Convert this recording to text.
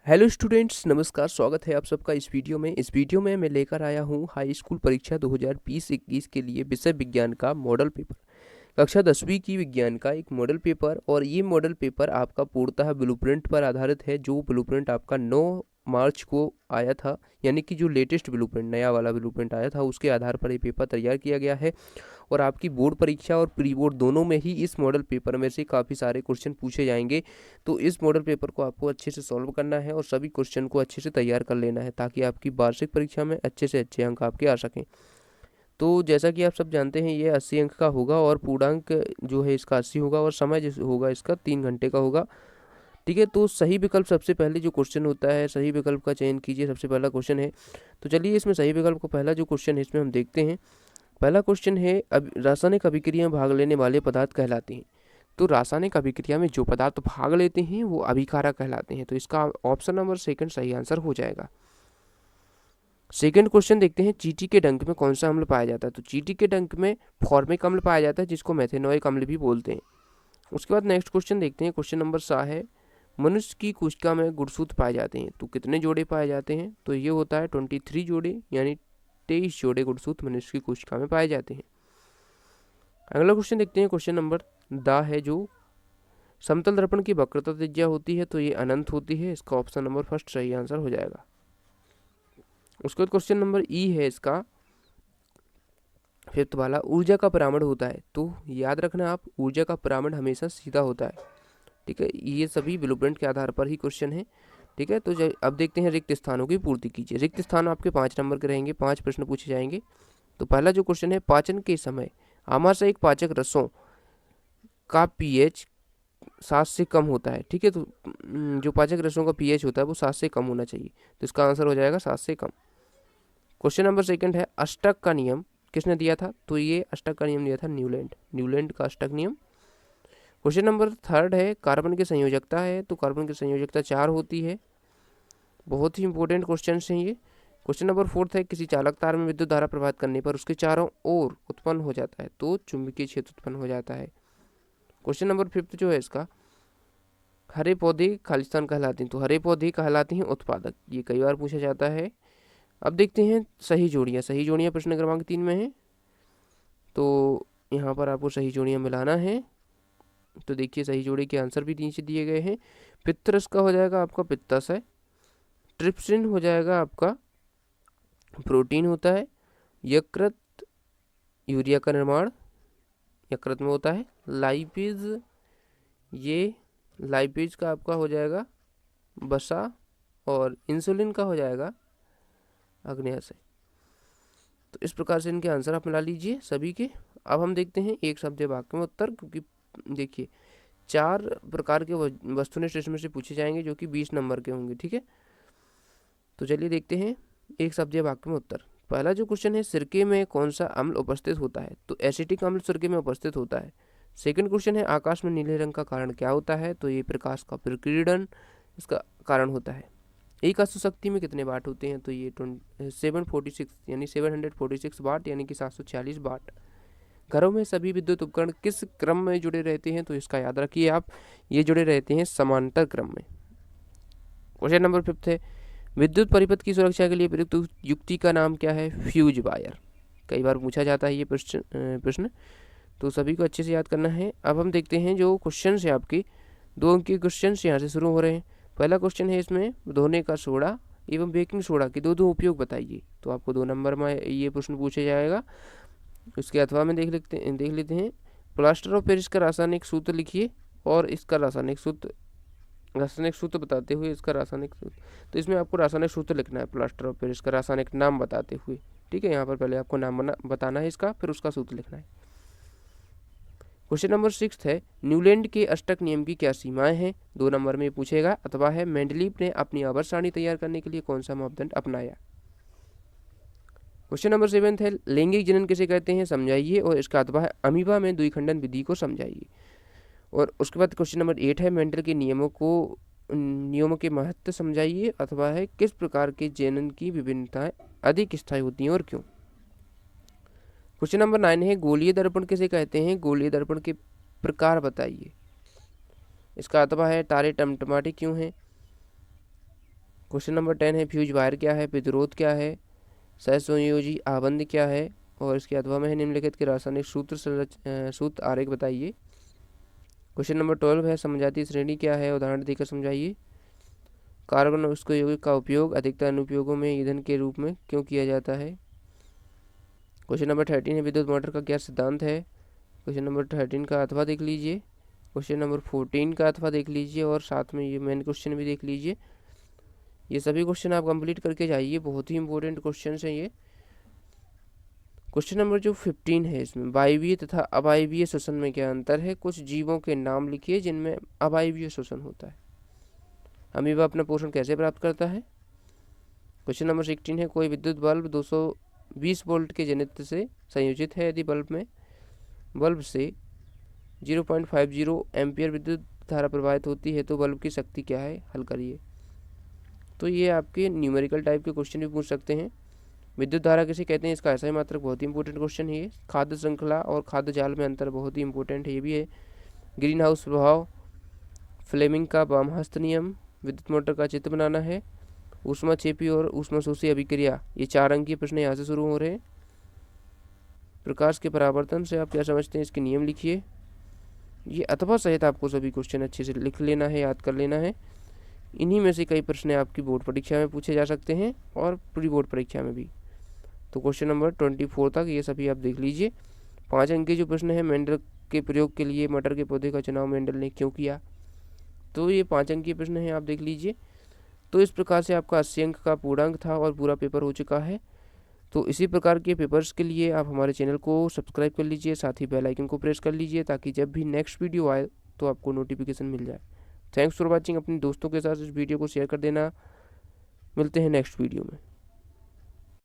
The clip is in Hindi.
हेलो स्टूडेंट्स, नमस्कार। स्वागत है आप सबका इस वीडियो में मैं लेकर आया हूँ हाई स्कूल परीक्षा 2020-21 के लिए विषय विज्ञान का मॉडल पेपर। कक्षा 10वीं की विज्ञान का एक मॉडल पेपर, और ये मॉडल पेपर आपका पूर्णतः ब्लूप्रिंट पर आधारित है। जो ब्लूप्रिंट आपका 9 मार्च को आया था, यानी कि जो लेटेस्ट ब्लूप्रिंट, नया वाला ब्लूप्रिंट आया था, उसके आधार पर ये पेपर तैयार किया गया है। और आपकी बोर्ड परीक्षा और प्री बोर्ड दोनों में ही इस मॉडल पेपर में से काफ़ी सारे क्वेश्चन पूछे जाएंगे। तो इस मॉडल पेपर को आपको अच्छे से सॉल्व करना है और सभी क्वेश्चन को अच्छे से तैयार कर लेना है, ताकि आपकी वार्षिक परीक्षा में अच्छे से अच्छे अंक आपके आ सकें। तो जैसा कि आप सब जानते हैं, ये 80 अंक का होगा और पूर्णांक जो है इसका 80 होगा, और समय जो होगा इसका 3 घंटे का होगा। ठीक है, तो सही विकल्प सबसे पहले जो क्वेश्चन होता है, सही विकल्प का चयन कीजिए। सबसे पहला क्वेश्चन है, तो चलिए इसमें सही विकल्प को पहला जो क्वेश्चन है इसमें हम देखते हैं। पहला क्वेश्चन है, रासायनिक अभिक्रिया में भाग लेने वाले पदार्थ कहलाते हैं। तो रासायनिक अभिक्रिया में जो पदार्थ भाग लेते हैं वो अभिकारक कहलाते हैं। तो इसका ऑप्शन नंबर सेकंड सही आंसर हो जाएगा। सेकंड क्वेश्चन देखते हैं, चींटी के डंक में कौन सा अम्ल पाया जाता है। तो चींटी के डंक में फॉर्मिक अम्ल पाया जाता है, जिसको मेथेनोइक अम्ल भी बोलते हैं। उसके बाद नेक्स्ट क्वेश्चन देखते हैं। क्वेश्चन नंबर 7 है, मनुष्य की कोशिका में गुणसूत्र पाए जाते हैं। तो कितने जोड़े पाए जाते हैं। तो ये होता है 23 जोड़े, यानी 23 जोड़े गुणसूत्र मनुष्य की कोशिका में पाए जाते हैं। अगला क्वेश्चन देखते हैं। क्वेश्चन नंबर दा है, जो समतल दर्पण की वक्रता त्रिज्या होती है, तो ये अनंत होती है। इसका ऑप्शन नंबर फर्स्ट सही आंसर हो जाएगा। उसके बाद क्वेश्चन नंबर ई है इसका, फिफ्थ वाला, ऊर्जा का पिरामिड होता है। तो याद रखना आप, ऊर्जा का पिरामिड हमेशा सीधा होता है। ठीक है, ये सभी ब्लूप्रिंट के आधार पर ही क्वेश्चन है। ठीक है, तो अब देखते हैं, रिक्त स्थानों की पूर्ति कीजिए। रिक्त स्थान आपके 5 नंबर के रहेंगे, 5 प्रश्न पूछे जाएंगे। तो पहला जो क्वेश्चन है, पाचन के समय आमाशयिक पाचक रसों का पीएच 7 से कम होता है। ठीक है, तो जो पाचक रसों का पीएच होता है वो 7 से कम होना चाहिए। तो इसका आंसर हो जाएगा 7 से कम। क्वेश्चन नंबर सेकंड है, अष्टक का नियम किसने दिया था। तो ये अष्टक का नियम दिया था न्यूलैंड का अष्टक नियम। क्वेश्चन नंबर थर्ड है, कार्बन की संयोजकता है। तो कार्बन की संयोजकता 4 होती है। बहुत ही इंपॉर्टेंट क्वेश्चन हैं ये। क्वेश्चन नंबर फोर्थ है, किसी चालक तार में विद्युत धारा प्रवाहित करने पर उसके चारों ओर उत्पन्न हो जाता है। तो चुंबकीय क्षेत्र उत्पन्न हो जाता है। क्वेश्चन नंबर फिफ्थ जो है इसका, हरे पौधे खालिस्तान कहलाते हैं। तो हरे पौधे कहलाते हैं उत्पादक। ये कई बार पूछा जाता है। अब देखते हैं सही जोड़ियाँ। सही जोड़ियाँ प्रश्न क्रमांक 3 में है। तो यहाँ पर आपको सही जोड़ियाँ मिलाना है। तो देखिए, सही जोड़ी के आंसर भी नीचे दिए गए हैं। पितरस का हो जाएगा आपका पित्तस है। ट्रिप्सिन हो जाएगा आपका प्रोटीन होता है। यकृत यूरिया का निर्माण यकृत में होता है। लाइपेज, ये लाइपेज का आपका हो जाएगा वसा। और इंसुलिन का हो जाएगा अग्न्याशय। तो इस प्रकार से इनके आंसर आप मिला लीजिए सभी के। अब हम देखते हैं एक शब्द वाक्य में उत्तर, क्योंकि देखिए 4 प्रकार के वस्तुनिष्ठ इसमें से पूछे जाएंगे, जो कि 20 नंबर के होंगे। ठीक है, तो चलिए देखते हैं एक शब्द वाक्य में उत्तर। पहला जो क्वेश्चन है, सिरके में कौन सा अम्ल उपस्थित होता है। तो एसिटिक अम्ल सिरके में उपस्थित होता है। सेकंड क्वेश्चन है, आकाश में नीले रंग का कारण क्या होता है। तो ये प्रकाश का प्रकीर्णन इसका कारण होता है। एक अश्वशक्ति में कितने वाट होते हैं। तो ये 746 यानी 746 वाट, यानी कि 746 वाट। घरों में सभी विद्युत उपकरण किस क्रम में जुड़े रहते हैं। तो इसका याद रखिए आप, ये जुड़े रहते हैं समांतर क्रम में। क्वेश्चन नंबर 5 है, विद्युत परिपथ की सुरक्षा के लिए प्रयुक्त युक्ति का नाम क्या है। Fuse wire. कई बार पूछा जाता है ये प्रश्न, तो सभी को अच्छे से याद करना है। अब हम देखते हैं जो क्वेश्चन है आपके, 2 अंक के क्वेश्चन यहाँ से शुरू हो रहे हैं। पहला क्वेश्चन है इसमें, धोने का सोडा एवं बेकिंग सोडा के दो उपयोग बताइए। तो आपको 2 नंबर में ये प्रश्न पूछा जाएगा। उसके अथवा में देख लेते हैं, प्लास्टर ऑफ पेरिस का रासायनिक सूत्र लिखिए और इसका रासायनिक सूत्र बताते हुए इसका रासायनिक सूत्र। तो इसमें आपको रासायनिक सूत्र लिखना है, प्लास्टर ऑफ पेरिस का रासायनिक नाम बताते हुए। ठीक है, यहाँ पर पहले आपको नाम बताना है इसका, फिर उसका सूत्र लिखना है। क्वेश्चन नंबर 6 है, न्यूलैंड के अष्टक नियम की क्या सीमाएं हैं। 2 नंबर में पूछेगा। अथवा है, मेंडलीव ने अपनी आवर्त सारणी तैयार करने के लिए कौन सा मापदंड अपनाया। क्वेश्चन नंबर 7 है, लैंगिक जनन किसे कहते हैं समझाइए, और इसका अथवा है, अमीबा में द्विखंडन विधि को समझाइए। और उसके बाद क्वेश्चन नंबर 8 है, मेंडल के नियमों के महत्व समझाइए। अथवा है, किस प्रकार के जनन की विभिन्नताएं अधिक स्थायी होती हैं और क्यों। क्वेश्चन नंबर 9 है, गोलीय दर्पण किसे कहते हैं। गोलीय दर्पण के प्रकार बताइए। इसका अथवा है, तारे टमटमाटे क्यों हैं। क्वेश्चन नंबर 10 है फ्यूज वायर क्या है, प्रतिरोध क्या है, सहसंयोजी आबंध क्या है, और इसके अथवा में है निम्नलिखित के रासायनिक सूत्र आरेख बताइए। क्वेश्चन नंबर 12 है समजातीय श्रेणी क्या है, उदाहरण देकर समझाइए। कार्बन और उसके यौगिक का उपयोग अधिकतर अनुप्रयोगों में ईंधन के रूप में क्यों किया जाता है। क्वेश्चन नंबर 13 है विद्युत मोटर का क्या सिद्धांत है। क्वेश्चन नंबर 13 का अथवा देख लीजिए। क्वेश्चन नंबर 14 का अथवा देख लीजिए और साथ में ये मेन क्वेश्चन भी देख लीजिए। ये सभी क्वेश्चन आप कंप्लीट करके जाइए, बहुत ही इंपॉर्टेंट क्वेश्चन हैं ये। क्वेश्चन नंबर जो 15 है, इसमें वायवीय तथा अवायवीय श्वसन में क्या अंतर है, कुछ जीवों के नाम लिखिए जिनमें अवायवीय श्वसन होता है। अमीबा अपना पोषण कैसे प्राप्त करता है। क्वेश्चन नंबर 16 है कोई विद्युत बल्ब 220 वोल्ट के जनित्र से संयोजित है, यदि बल्ब से 0.50 एम्पियर विद्युत धारा प्रवाहित होती है तो बल्ब की शक्ति क्या है, हल करिए। तो ये आपके न्यूमेरिकल टाइप के क्वेश्चन भी पूछ सकते हैं। विद्युत धारा किसे कहते हैं, इसका ऐसा मात्रक बहुत ही इंपॉर्टेंट क्वेश्चन है ये। खाद्य श्रृंखला और खाद्य जाल में अंतर बहुत ही इंपॉर्टेंट है, ये भी है। ग्रीन हाउस प्रभाव, फ्लेमिंग का वामहस्त नियम, विद्युत मोटर का चित्र बनाना है, ऊष्माक्षेपी और ऊष्माशोषी अभिक्रिया, ये 4 अंकीय प्रश्न यहाँ से शुरू हो रहे हैं। प्रकाश के परावर्तन से आप क्या समझते हैं, इसके नियम लिखिए। ये अथवा सहित आपको सभी क्वेश्चन अच्छे से लिख लेना है, याद कर लेना है। इन्हीं में से कई प्रश्न आपकी बोर्ड परीक्षा में पूछे जा सकते हैं और प्री बोर्ड परीक्षा में भी। तो क्वेश्चन नंबर 24 तक ये सभी आप देख लीजिए। 5 अंक के जो प्रश्न है, मेंडल के प्रयोग के लिए मटर के पौधे का चुनाव मेंडल ने क्यों किया, तो ये 5 अंक के प्रश्न हैं, आप देख लीजिए। तो इस प्रकार से आपका 80 अंक का पूर्णांक था और पूरा पेपर हो चुका है। तो इसी प्रकार के पेपर्स के लिए आप हमारे चैनल को सब्सक्राइब कर लीजिए, साथ ही बेल आइकन को प्रेस कर लीजिए ताकि जब भी नेक्स्ट वीडियो आए तो आपको नोटिफिकेशन मिल जाए। Thanks for watching. अपने दोस्तों के साथ इस वीडियो को शेयर कर देना। मिलते हैं नेक्स्ट वीडियो में।